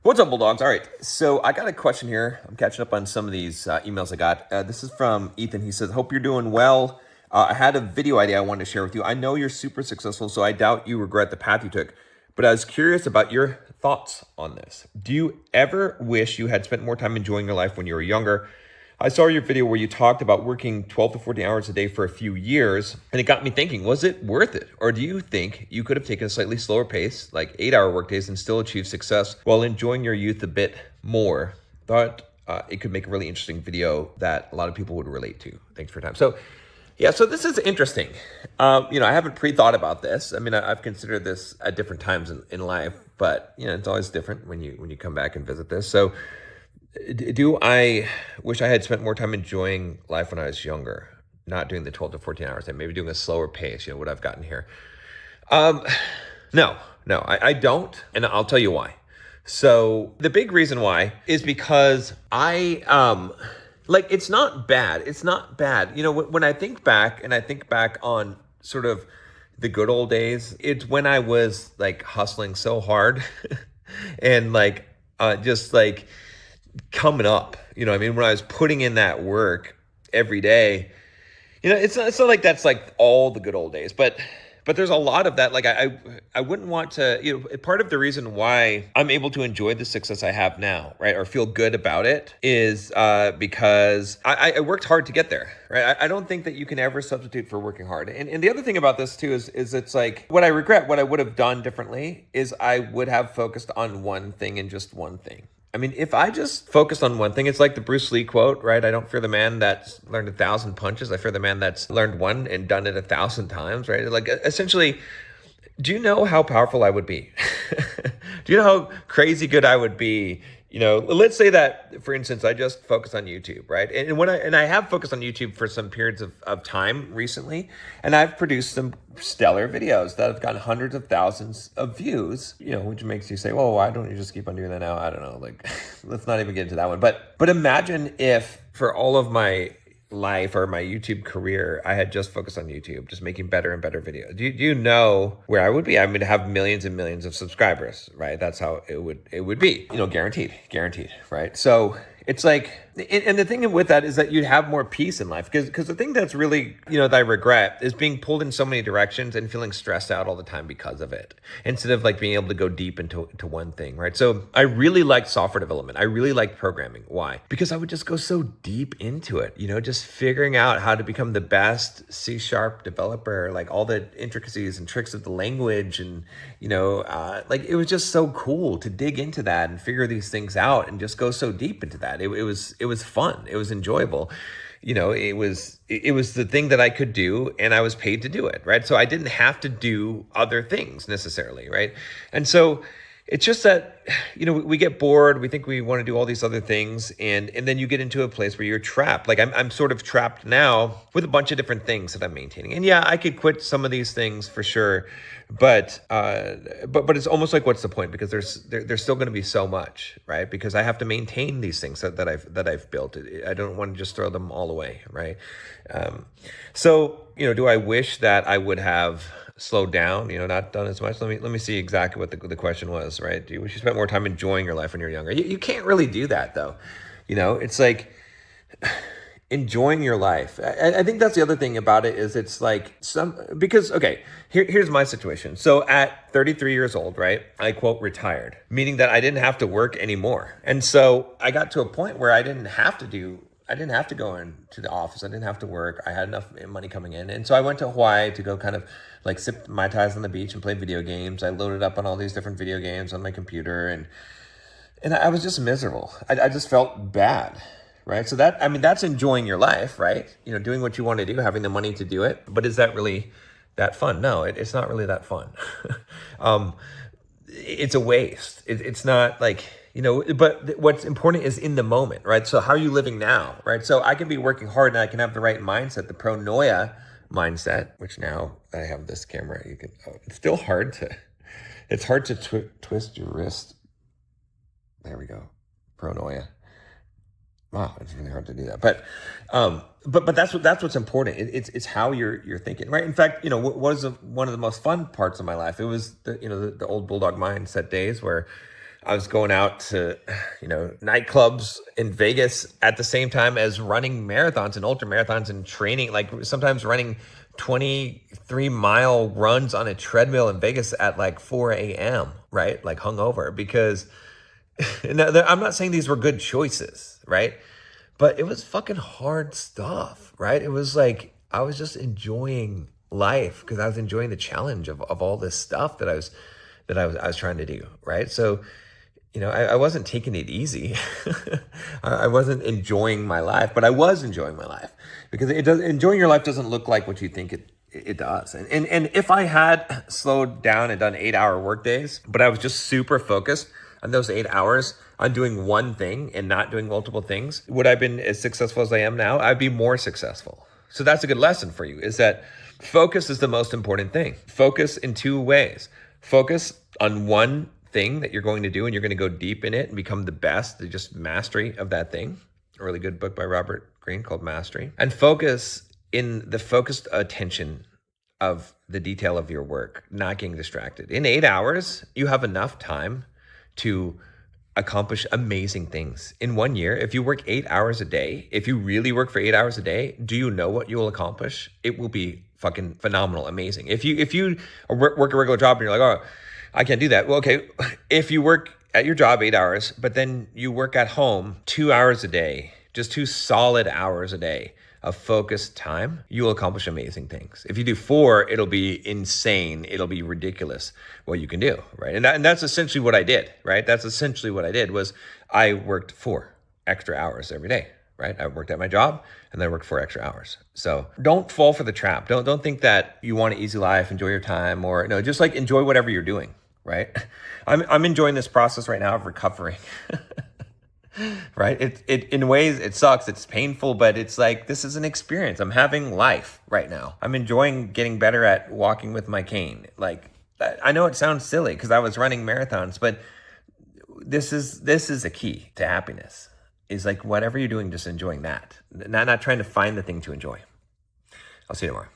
What's up, Bulldogs? All right, so I got a question here. I'm catching up on some of these emails I got. This is from Ethan. He says, "Hope you're doing well. I had a video idea I wanted to share with you. I know you're super successful, so I doubt you regret the path you took. But I was curious about your thoughts on this. Do you ever wish you had spent more time enjoying your life when you were younger? I saw your video where you talked about working 12 to 14 hours a day for a few years, and it got me thinking, was it worth it? Or do you think you could have taken a slightly slower pace, like 8-hour workdays, and still achieved success while enjoying your youth a bit more? Thought it could make a really interesting video that a lot of people would relate to. Thanks for your time." So this is interesting. I haven't pre-thought about this. I mean, I've considered this at different times in life, but it's always different when you come back and visit this. So do I wish I had spent more time enjoying life when I was younger, not doing the 12 to 14 hours and maybe doing a slower pace, what I've gotten here? Um, no, I don't. And I'll tell you why. So the big reason why is because it's not bad. It's not bad. When I think back and I think back on sort of the good old days, it's when I was like hustling so hard and just like coming up, when I was putting in that work every day, it's not like that's like all the good old days, but there's a lot of that. Like I wouldn't want to, part of the reason why I'm able to enjoy the success I have now, right, or feel good about it is because I worked hard to get there, right? I don't think that you can ever substitute for working hard. And the other thing about this too is it's like what I regret, what I would have done differently is I would have focused on one thing and just one thing. I mean, if I just focused on one thing, it's like the Bruce Lee quote, right? I don't fear the man that's learned 1,000 punches. I fear the man that's learned one and done it 1,000 times, right? Like essentially, do you know how powerful I would be? Do you know how crazy good I would be? Let's say that, for instance, I just focus on YouTube, right? And I have focused on YouTube for some periods of time recently, and I've produced some stellar videos that have gotten hundreds of thousands of views, which makes you say, well, why don't you just keep on doing that now? I don't know. Like, let's not even get into that one. But imagine if for all of my life or my YouTube career, I had just focused on YouTube, just making better and beand videos. Do you know where I would be? I mean, have millions and millions of subscribers, right? That's how it would be, guaranteed, right? So it's like, and the thing with that is that you'd have more peace in life because the thing that's really, that I regret is being pulled in so many directions and feeling stressed out all the time because of it, instead of like being able to go deep into one thing, right? So I really liked software development. I really liked programming. Why? Because I would just go so deep into it, just figuring out how to become the best C# developer, like all the intricacies and tricks of the language. And, it was just so cool to dig into that and figure these things out and just go so deep into that. It was fun. It was enjoyable. It was the thing that I could do and I was paid to do it, right? So I didn't have to do other things necessarily, right? And so it's just that, we get bored. We think we want to do all these other things. And then you get into a place where you're trapped. Like I'm sort of trapped now with a bunch of different things that I'm maintaining. And yeah, I could quit some of these things for sure. But it's almost like, what's the point? Because there's still going to be so much, right? Because I have to maintain these things that I've built. I don't want to just throw them all away, right? So do I wish that I would have slowed down, not done as much? Let me see exactly what the question was, right? Do you wish you spent more time enjoying your life when you're younger? You can't really do that though. It's like enjoying your life. I think that's the other thing about it is it's like because, okay, here's my situation. So at 33 years old, right, I quote retired, meaning that I didn't have to work anymore. And so I got to a point where I didn't have to go into the office. I didn't have to work. I had enough money coming in. And so I went to Hawaii to go kind of like sip Mai Tais on the beach and play video games. I loaded up on all these different video games on my computer and I was just miserable. I just felt bad, right? So that's enjoying your life, right? Doing what you want to do, having the money to do it. But is that really that fun? No, it's not really that fun. It's a waste. It's not like, but what's important is in the moment, right? So how are you living now, right? So I can be working hard and I can have the right mindset, the pronoia mindset, which now that I have this camera, it's still hard to twist your wrist. There we go. Pronoia. Wow, it's really hard to do that. But that's what's important. It's how you're thinking, right? In fact, what was one of the most fun parts of my life? It was the old Bulldog mindset days where I was going out to, nightclubs in Vegas at the same time as running marathons and ultra marathons and training, like sometimes running 23-mile runs on a treadmill in Vegas at like 4 a.m., right? Like hungover because I'm not saying these were good choices, right? But it was fucking hard stuff, right? It was like I was just enjoying life because I was enjoying the challenge of all this stuff that I was trying to do, right? So, I wasn't taking it easy. I wasn't enjoying my life, but I was enjoying my life because enjoying your life doesn't look like what you think it does. And if I had slowed down and done 8-hour work days, but I was just super focused on those 8 hours on doing one thing and not doing multiple things, would I have been as successful as I am now? I'd be more successful. So that's a good lesson for you, is that focus is the most important thing. Focus in two ways. Focus on one thing that you're going to do and you're going to go deep in it and become the best, just mastery of that thing. A really good book by Robert Greene called Mastery. And focus in the focused attention of the detail of your work, not getting distracted. In 8 hours, you have enough time to accomplish amazing things. In 1 year, if you work 8 hours a day, if you really work for 8 hours a day, do you know what you will accomplish? It will be fucking phenomenal, amazing. If you work a regular job and you're like, oh, I can't do that. Well, okay, if you work at your job 8 hours, but then you work at home 2 hours a day, just 2 solid hours a day of focused time, you will accomplish amazing things. If you do 4, it'll be insane. It'll be ridiculous what you can do, right? And that's essentially what I did, right? That's essentially what I did was I worked 4 extra hours every day, right? I worked at my job and then I worked 4 extra hours. So don't fall for the trap. Don't think that you want an easy life, enjoy your time, or no, just like enjoy whatever you're doing, right? I'm enjoying this process right now of recovering. Right? It in ways it sucks. It's painful, but it's like this is an experience. I'm having life right now. I'm enjoying getting better at walking with my cane. Like I know it sounds silly because I was running marathons, but this is a key to happiness. Is like whatever you're doing, just enjoying that. Not trying to find the thing to enjoy. I'll see you tomorrow.